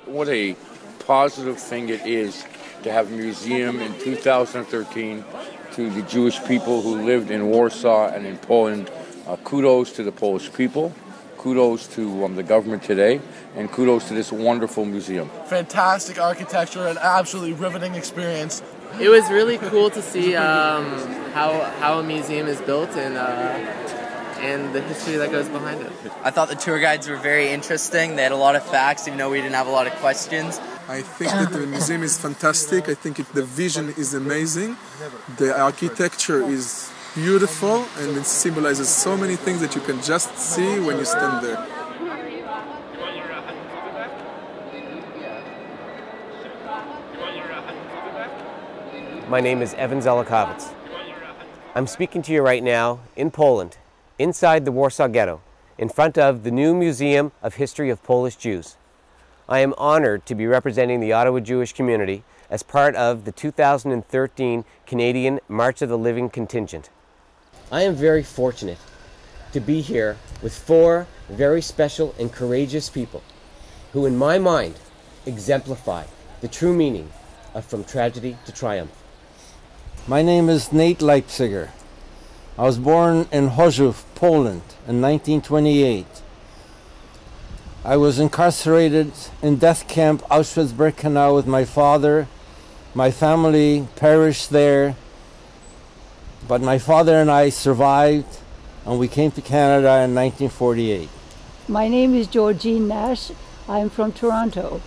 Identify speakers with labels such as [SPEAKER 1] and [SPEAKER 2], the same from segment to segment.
[SPEAKER 1] What a positive thing it is to have a museum in 2013 to the Jewish people who lived in Warsaw and in Poland. Kudos to the Polish people, kudos to the government today, and kudos to this wonderful museum.
[SPEAKER 2] Fantastic architecture, an absolutely riveting experience.
[SPEAKER 3] It was really cool to see how a museum is built and the history that goes behind it.
[SPEAKER 4] I thought the tour guides were very interesting. They had a lot of facts, even though we didn't have a lot of questions.
[SPEAKER 5] I think that the museum is fantastic. I think the vision is amazing. The architecture is beautiful, and it symbolizes so many things that you can just see when you stand there.
[SPEAKER 6] My name is Evan Zelikovic. I'm speaking to you right now in Poland, inside the Warsaw Ghetto, in front of the new Museum of History of Polish Jews. I am honored to be representing the Ottawa Jewish community as part of the 2013 Canadian March of the Living contingent. I am very fortunate to be here with four very special and courageous people who, in my mind, exemplify the true meaning of from tragedy to triumph.
[SPEAKER 7] My name is Nate Leipziger. I was born in Chorzów, Poland in 1928. I was incarcerated in death camp Auschwitz-Birkenau with my father. My family perished there, but my father and I survived, and we came to Canada in 1948.
[SPEAKER 8] My name is Georgine Nash. I'm from Toronto.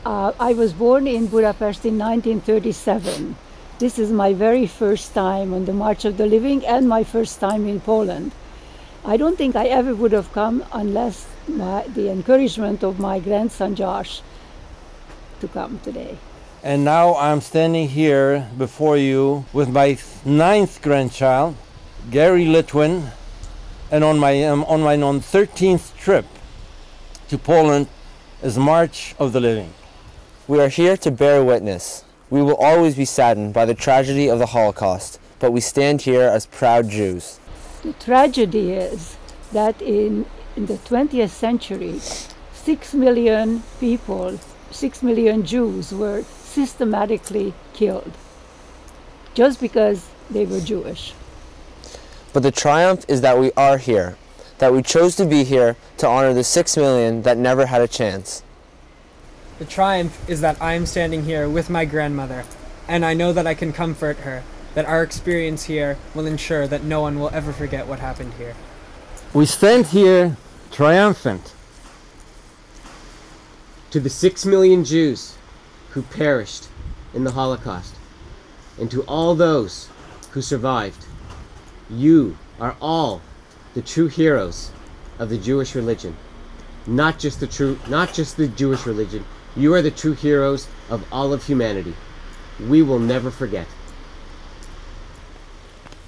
[SPEAKER 8] I was born in Budapest in 1937. This is my very first time on the March of the Living and my first time in Poland. I don't think I ever would have come unless the encouragement of my grandson Josh to come today.
[SPEAKER 7] And now I'm standing here before you with my 9th grandchild, Gary Litwin, and on my 13th trip to Poland is March of the Living.
[SPEAKER 9] We are here to bear witness. We will always be saddened by the tragedy of the Holocaust, but we stand here as proud Jews.
[SPEAKER 8] The tragedy is that in the 20th century, 6 million people, 6 million Jews were systematically killed just because they were Jewish.
[SPEAKER 9] But the triumph is that we are here, that we chose to be here to honor the 6 million that never had a chance.
[SPEAKER 10] The triumph is that I am standing here with my grandmother, and I know that I can comfort her, that our experience here will ensure that no one will ever forget what happened here.
[SPEAKER 7] We stand here triumphant.
[SPEAKER 6] To the 6 million Jews who perished in the Holocaust, and to all those who survived, you are all the true heroes of the Jewish religion. Not just the Jewish religion. You are the true heroes of all of humanity. We will never forget.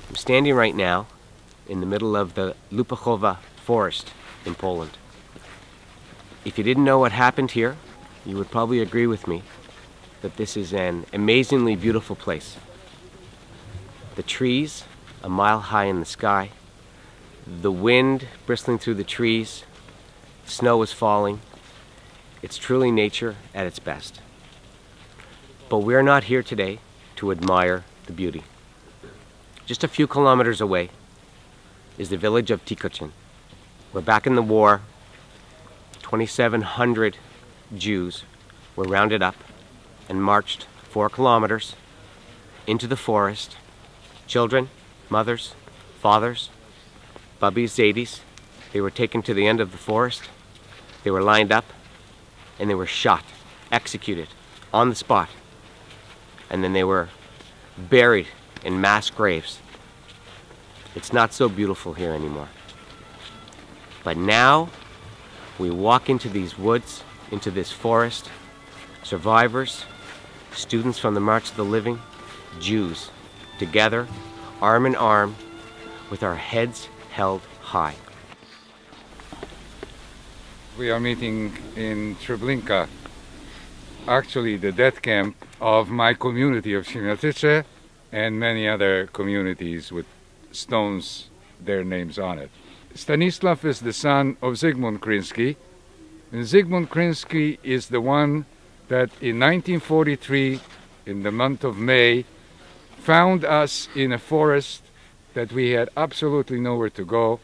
[SPEAKER 6] I'm standing right now in the middle of the Lupuchowa forest in Poland. If you didn't know what happened here, you would probably agree with me that this is an amazingly beautiful place. The trees, a mile high in the sky, the wind bristling through the trees, snow is falling. It's truly nature at its best. But we're not here today to admire the beauty. Just a few kilometers away is the village of Tykochen, where back in the war, 2,700 Jews were rounded up and marched 4 kilometers into the forest. Children, mothers, fathers, bubbies, zadies, they were taken to the end of the forest. They were lined up and they were shot, executed on the spot. And then they were buried in mass graves. It's not so beautiful here anymore. But now we walk into these woods, into this forest, survivors, students from the March of the Living, Jews, together, arm in arm, with our heads held high.
[SPEAKER 11] We are meeting in Treblinka, actually the death camp of my community of Siemiatyce and many other communities with stones, their names on it. Stanisław is the son of Zygmunt Kryński, And Zygmunt Krinsky is the one that in 1943, in the month of May, found us in a forest that we had absolutely nowhere to go.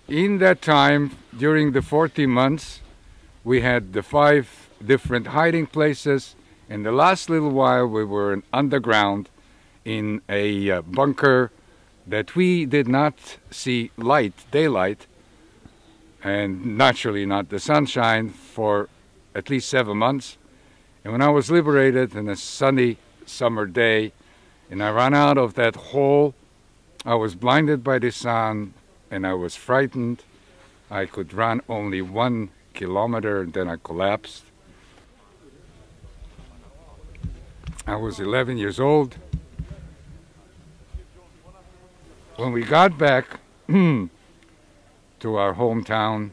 [SPEAKER 11] In that time, during the 40 months, we had the 5 different hiding places, and the last little while we were underground in a bunker that we did not see daylight, and naturally not the sunshine, for at least 7 months. And when I was liberated on a sunny summer day, and I ran out of that hole, I was blinded by the sun, and I was frightened. I could run only 1 kilometer, and then I collapsed. I was 11 years old. When we got back to our hometown,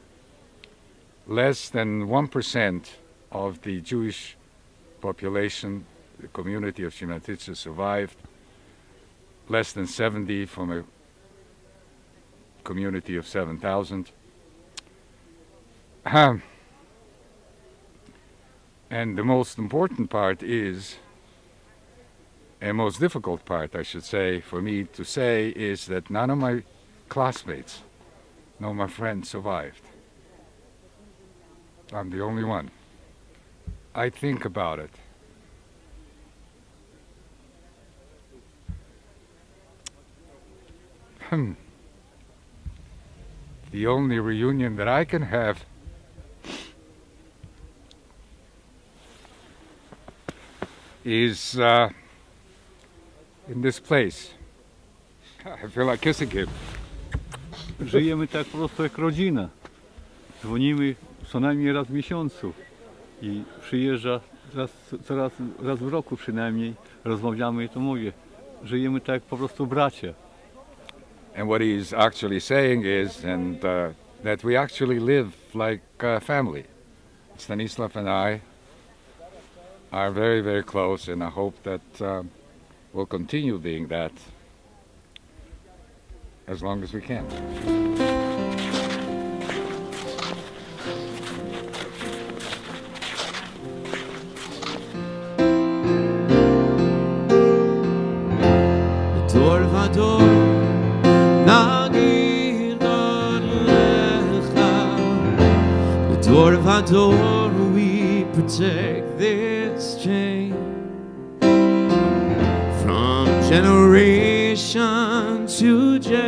[SPEAKER 11] less than 1% of the Jewish population, the community of Shimatice, survived. Less than 70 from a community of 7,000. And the most important part is, and most difficult part, I should say, for me to say, is that none of my classmates, none of my friends survived. I'm the only one. I think about it. The only reunion that I can have is in this place. I feel like kissing him.
[SPEAKER 12] Żyjemy tak po prostu jak rodzina. Dzwonimy co najmniej raz w miesiącu i przyjeżdża raz w roku przynajmniej. Rozmawiamy i to mówię. Żyjemy tak jak po prostu bracia.
[SPEAKER 11] And what he's actually saying is that we actually live like a family. Stanislav and I are very, very close, and I hope that we'll continue being that as long as we can.
[SPEAKER 13] Door of our door, we protect this chain from generation to generation.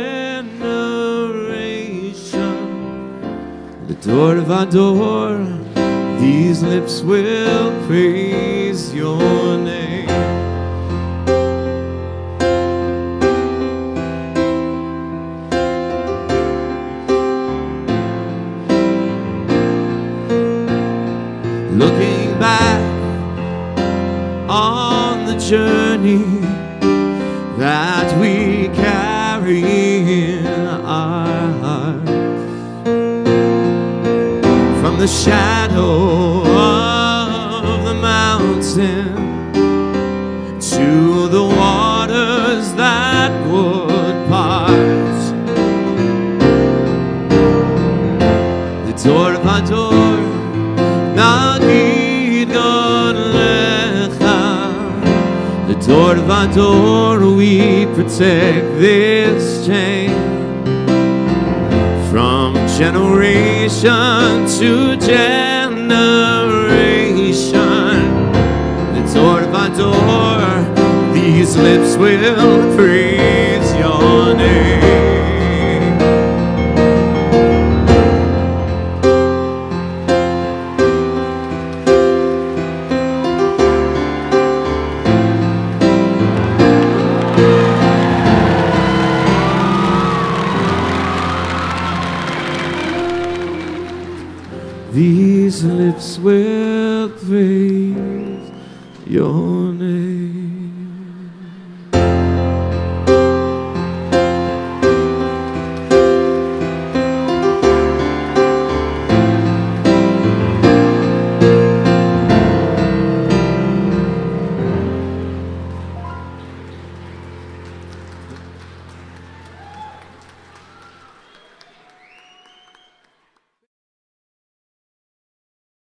[SPEAKER 13] The door of our door, these lips will praise your name. Looking back on the journey that we carry in our hearts, from the shadow of the mountain to the waters that would part. The door of our door, the door of our door, we protect this chain from generation to generation. The door of our door, these lips will praise your name. These lips will praise your name.